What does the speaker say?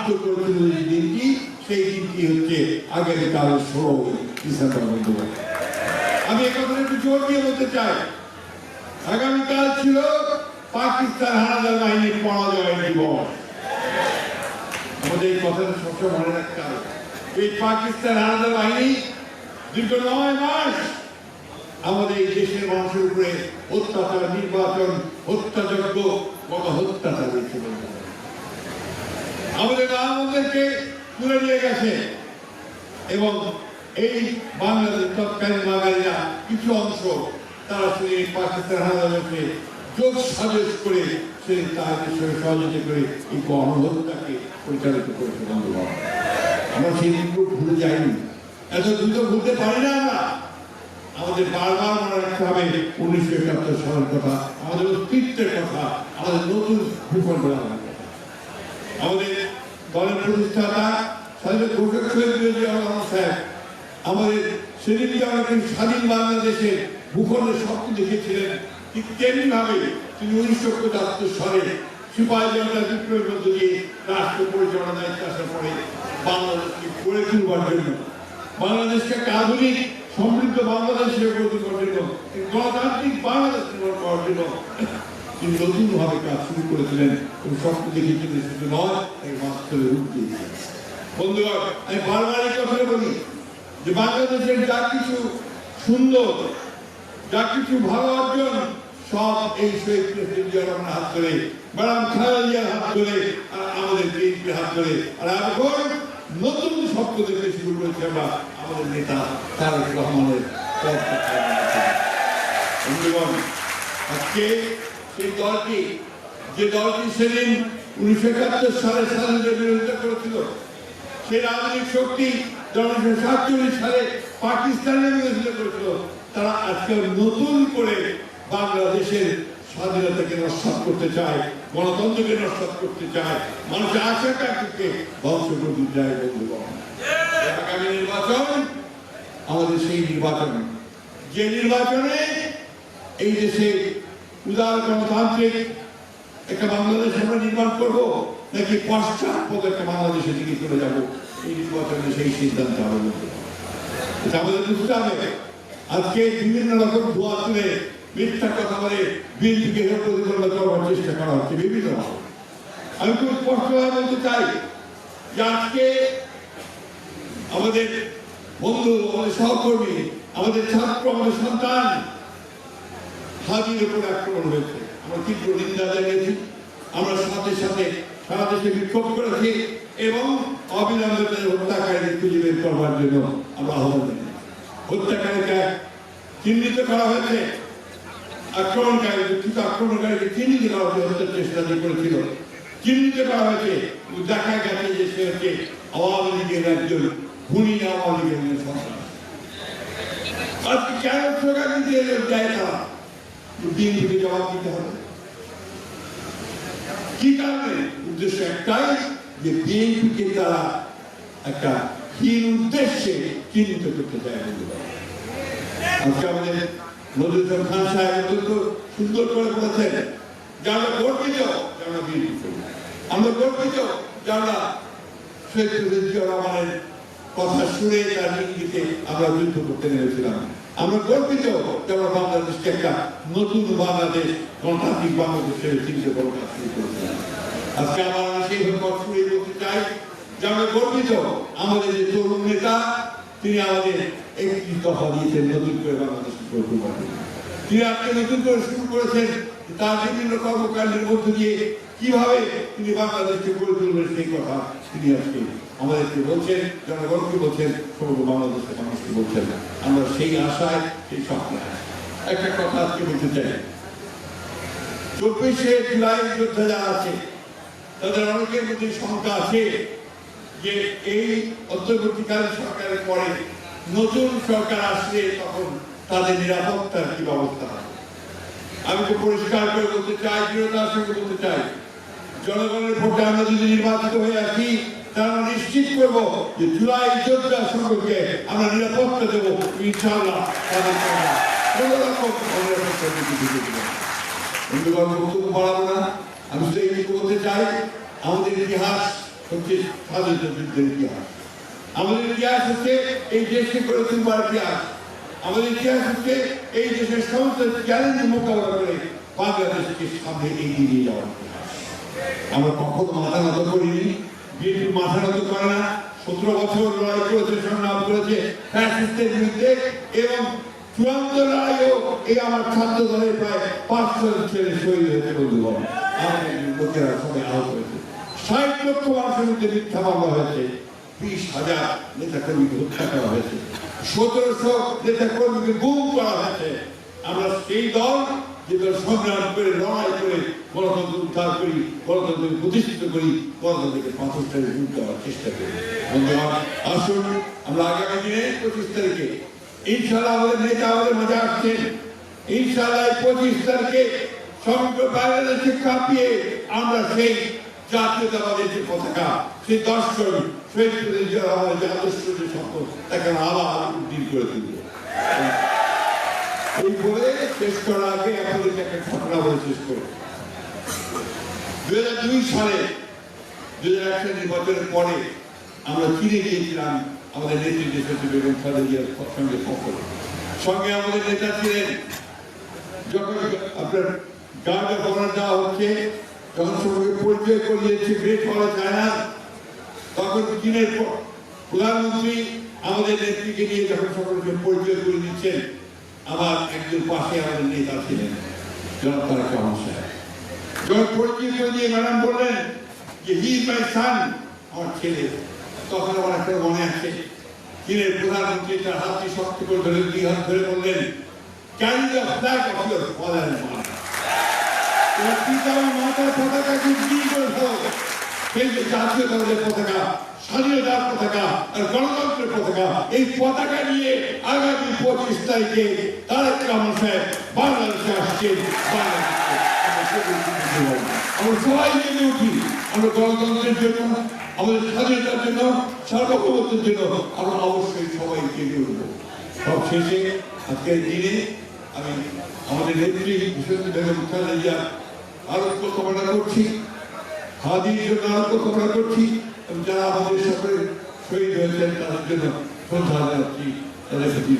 প্রাপ্ত করেছিল যে দিনটি, সেই দিনটি হচ্ছে আগামীকাল 16 ডিসেম্বর। আমি একথা একটু জোর দিয়ে বলতে চাই, আগামীকাল ছিল পাকিস্তান হানাদার বাহিনীর পরাজয় দিবস। আমাদের এই কথাটা সবসময় মনে রাখতে হবে। এই পাকিস্তান হানাদার বাহিনী দীর্ঘ 9 মাস আমাদের এই দেশের মানুষের উপরে অত্যাচার, নির্বাচন, হত্যাযজ্ঞ, হত্যা চালিয়েছিল। আমাদের আমাদেরকে তুলে নিয়ে গেছে এবং এই বাংলাদেশ তৎকালীন বাঙালিরা কিছু অংশ তারা সেই পাকিস্তান হানাদারকে যোগ সাজস করে সেই তাদের সঙ্গে সহযোগিতা করে এই গণহত্যাকে পরিচালিত করেছে। বন্ধুগণ, আমরা সেই দিনগুলো ভুলে যাইনি, এত দ্রুত ভুলতে পারি না। আমরা আমাদের বারবার মনে রাখতে হবে 1971 সালের কথা, আমাদের অস্তিত্বের কথা, আমাদের নতুন ভূখণ্ড কথা। আমাদের দলের প্রতিষ্ঠাতা স্বাধীন ঘোষক শহীদ রহমান সাহেব আমাদের সেদিন আমাদের স্বাধীন বাংলাদেশের ভূখণ্ডের স্বপ্ন দেখেছিলেন। ঠিক তেমনিভাবে তিনি 1975 সালে সিপাহী জনতা বিপ্লবের মধ্য দিয়ে রাষ্ট্র পরিচালনার দায়িত্ব আসার পরে বাংলাদেশকে গড়ে তুলবার জন্য, বাংলাদেশকে একটা আধুনিক সমৃদ্ধ বাংলাদেশ হিসেবে গড়ে তুলবার জন্য, গণতান্ত্রিক বাংলাদেশ নির্মাণ করার জন্য তিনি নতুনভাবে কাজ শুরু করেছিলেন এবং স্বপ্ন দেখেছিলেন। শুধু নয়, এক বাস্তবে রূপ দিয়েছিলেন। বন্ধুগণ, আমি বারবার এই কথা বলি যে বাংলাদেশের যা কিছু সুন্দর, যা কিছু ভালো অর্জন, সব এই শহীদ প্রেসিডেন্ট জিয়াউর রহমানের হাত ধরে, ম্যাডাম খালেদা জিয়ার হাত ধরে, আর আমাদের বিএনপির হাত ধরে, আর এখন নতুন স্বপ্ন দেখতে শুরু করেছি আমরা আমাদের নেতা তারেক রহমানের। বন্ধুগণ, আজকে সেই দলটি, যে দলটি সেদিন 1971 সালে স্বাধীনতার বিরোধিতা করেছিল, সেই রাজনৈতিক শক্তি 1947 সালে পাকিস্তানের বিরোধিতা করেছিল, তারা আজকে নতুন করে বাংলাদেশের স্বাধীনতাকে নস্বাত করতে চায়, গণতন্ত্রকে নস্বাত করতে চায়, মানুষের আশা-আকাঙ্ক্ষাকে ধ্বংস করতে চায়। বন্ধুগণ, আগামী নির্বাচন আমাদের সেই নির্বাচন, যে নির্বাচনে এই দেশে উদার গণতান্ত্রিক একটা বাংলাদেশ আমরা নির্মাণ করবো নাকি পশ্চাৎপদ একটা বাংলাদেশের দিকে চলে যাবো, এই নির্বাচনে সেই সিদ্ধান্ত হবে। এটা আমাদের বুঝতে হবে। আজকে বিভিন্ন রকম ধোয়া তুলে মিথ্যা কথা বলে বিএনপিকে প্রতিদ্বন্দ্বিতা করবার চেষ্টা করা হচ্ছে বিভিন্ন। আমি খুব স্পষ্টভাবে বলতে চাই যে আজকে আমাদের বন্ধু, আমাদের সহকর্মী, আমাদের ছাত্র, আমাদের সন্তান হাজির উপরে আক্রমণ হয়েছে। আমরা তীব্র নিন্দা জানিয়েছি। আমরা সাথে সাথে সারা দেশে বিক্ষোভ করেছি এবং অবিলম্বে হত্যাকারীদের খুঁজে বের করবার জন্য আমরা আহ্বান জানিয়েছি। হত্যাকারীকে চিহ্নিত করা হয়েছে, আক্রমণকারীকে চিহ্নিত করা হয়েছে, হত্যার চেষ্টা যে করেছিল চিহ্নিত করা হয়েছে। দেখা গেছে যে সে হচ্ছে আওয়ামী লীগের একজন খুনি, আওয়ামী লীগের সন্তান। আজকে কেন স্লোগান দিয়ে যায় তারা? বিএনপিকে জবাব দিতে হবে। কি কারণে? উদ্দেশ্য একটাই যে বিএনপিকে তারা একটা হীন উদ্দেশ্যে চিহ্নিত করতে চায়। আজকে আমাদের নজরুল খান সাহেব অত্যন্ত সুন্দর করে বলেছেন যে আমরা গর্বিত যে আমরা বিএনপি করি, আমরা গর্বিত যে আমরা শহীদ প্রেসিডেন্ট জিয়াউর রহমানের কথা শুনে তার ইঙ্গিতে আমরা যুদ্ধ করতে নেমেছিলাম। আমরা গর্বিত যে আমরা বাংলাদেশকে একটা নতুন বাংলাদেশ, গণতান্ত্রিক বাংলাদেশের চিন্তা করার কাজ শুরু করেছিলাম। আজকে আমরা সেইভাবে কথা শুনে বলতে চাই যে আমরা গর্বিত আমাদের যে তরুণ নেতা, তিনি আমাদের একটি দফা দিয়েছেন নতুন করে বাংলাদেশকে গড়তে পারবেন। তিনি আজকে নতুন করে শুরু করেছেন তার বিভিন্ন কর্মকাণ্ডের মধ্য দিয়ে কিভাবে তিনি বাংলাদেশকে গড়ে তুলবেন সেই কথা তিনি আজকে আমাদেরকে বলছেন, জনগণকে বলছেন, সমগ্র বাংলাদেশের মানুষকে বলছেন। আমরা সেই আশায়, সেই স্বপ্নে একটা কথা আজকে বলতে চাই। 24শে জুলাই যোদ্ধা যারা আছে তাদের অনেকের মধ্যে শঙ্কা আছে যে এই অন্তর্বর্তীকালীন সরকারের পরে নতুন সরকার আসলে তখন তাদের নিরাপত্তার কি ব্যবস্থা হবে। আমি তো পরিষ্কার করে বলতে চাই, দৃঢ়তার সঙ্গে বলতে চাই, জনগণের ভোটে আমরা যদি নির্বাচিত হয়ে আসি তারা নিশ্চিত করবো যে জুলাই যোদ্ধা সম্পর্কে আমরা নিরাপত্তা দেবো ইনশাআল্লাহ। বন্ধুগণ, বক্তব্য বাড়াবো না, আমি শুধু এইটুকু বলতে চাই, আমাদের ইতিহাস হচ্ছে স্বাধীনতা যুদ্ধের ইতিহাস। আমাদের ইতিহাস হচ্ছে এই দেশকে করে তুলবার ইতিহাস। আমাদের ইতিহাস হচ্ছে এই দেশের সমস্ত চ্যালেঞ্জ মোকাবেলা করে বাংলাদেশকে সামনে এগিয়ে নিয়ে যাওয়ার ইতিহাস। আমরা কখনো মাথা নত করিনি, বিএনপি মাথা নত করে না। 17 বছর লড়াই করেছে, সংগ্রাম করেছে ফ্যাসিস্টের বিরুদ্ধে, এবং চূড়ান্ত লড়াইও এই আমার ছাত্র দলের প্রায় 500 ছেলে শহীদ হয়েছে। বন্ধুগণ, আমাদের লোকেরা সবাই আহত হয়েছে। 60 লক্ষ মানুষের মধ্যে মিথ্যা মামলা হয়েছে। 20,000 নেতা কর্মীকে হত্যা করা হয়েছে। 1700 নেতা কর্মীকে গুম করা হয়েছে। আমরা সেই দল যে দল সংগ্রাম করে লড়াই করে গণতন্ত্র উদ্ধার করি, গণতন্ত্রকে প্রতিষ্ঠিত করি, গণতন্ত্রকে 5 তারিখে রূপ দেওয়ার চেষ্টা করি। বন্ধুগণ, আসুন আমরা আগামী দিনে 25 তারিখে ইনশাআল্লাহ আমাদের নেতা আমাদের মাঝে আসছেন। ইনশাআল্লাহ 25 তারিখে সমগ্র বাংলাদেশকে কাঁপিয়ে আমরা সেই জাতীয়তাবাদের যে পতাকা, সেই দর্শন, শহীদ প্রেসিডেন্ট আমাদের যে আদর্শ যে সম্পদ, তাকে আবার উদ্দীন করে তুলব। এই বলে শেষ করার আগে আপনাদেরকে একটা ঘটনা বলে শেষ করব। 2002 সালে 2001 সালের নির্বাচনের পরে আমরা চীনে গিয়েছিলাম আমাদের নেতৃত্বে সচিব এবং খালেদিয়ার সঙ্গে সঙ্গে আমাদের নেতা ছিলেন। যখন আপনার গার্ড অফ অনার দেওয়া হচ্ছে, যখন সঙ্গে পরিচয় করিয়েছে গ্রেট করা যায় না, তখন চীনের প্রধানমন্ত্রী আমাদের নেত্রীকে নিয়ে যখন সকলকে পরিচয় করে দিচ্ছেন, আমার একজন পাশে আমাদের নেতা ছিলেন জনাব তারেক রহমান সাহেব। যখন পরিচয় করে দিয়ে ম্যাডাম বললেন যে হি ইজ মাই সান, আমার ছেলে, তখন আমার একটা মনে আছে চীনের প্রধানমন্ত্রী তার হাতটি শক্ত করে ধরে 2 হাত ধরে বললেন, carry the flag of your father and mother. তোমার পিতা ও মাতার পতাকাকে উজ্জ্বল করে দাও। সেই যে জাতীয়তাবাদের পতাকা, স্বাধীনতার পতাকা আর গণতন্ত্রের পতাকা, এই পতাকা নিয়ে আগামী 25 তারিখে তারেক রহমান সাহেব বাংলাদেশে আসছেন। আমরা সবাই জেগে উঠি, আমরা গণতন্ত্রের জন্য, আমাদের স্বাধীনতার জন্য, সার্বভৌমত্বের জন্য আমরা অবশ্যই সবাই জেগে উঠব। সব শেষে আজকের দিনে আমি আমাদের নেত্রী বিশ্বজিৎ বেগম খালেদা আরোগ্য কামনা করছি, হাদির জন্য আরোগ্য কামনা করছি, এবং যারা আমাদের সকলে শহীদ হয়েছেন তাদের জন্য শ্রদ্ধা জানাচ্ছি, তাদের প্রতি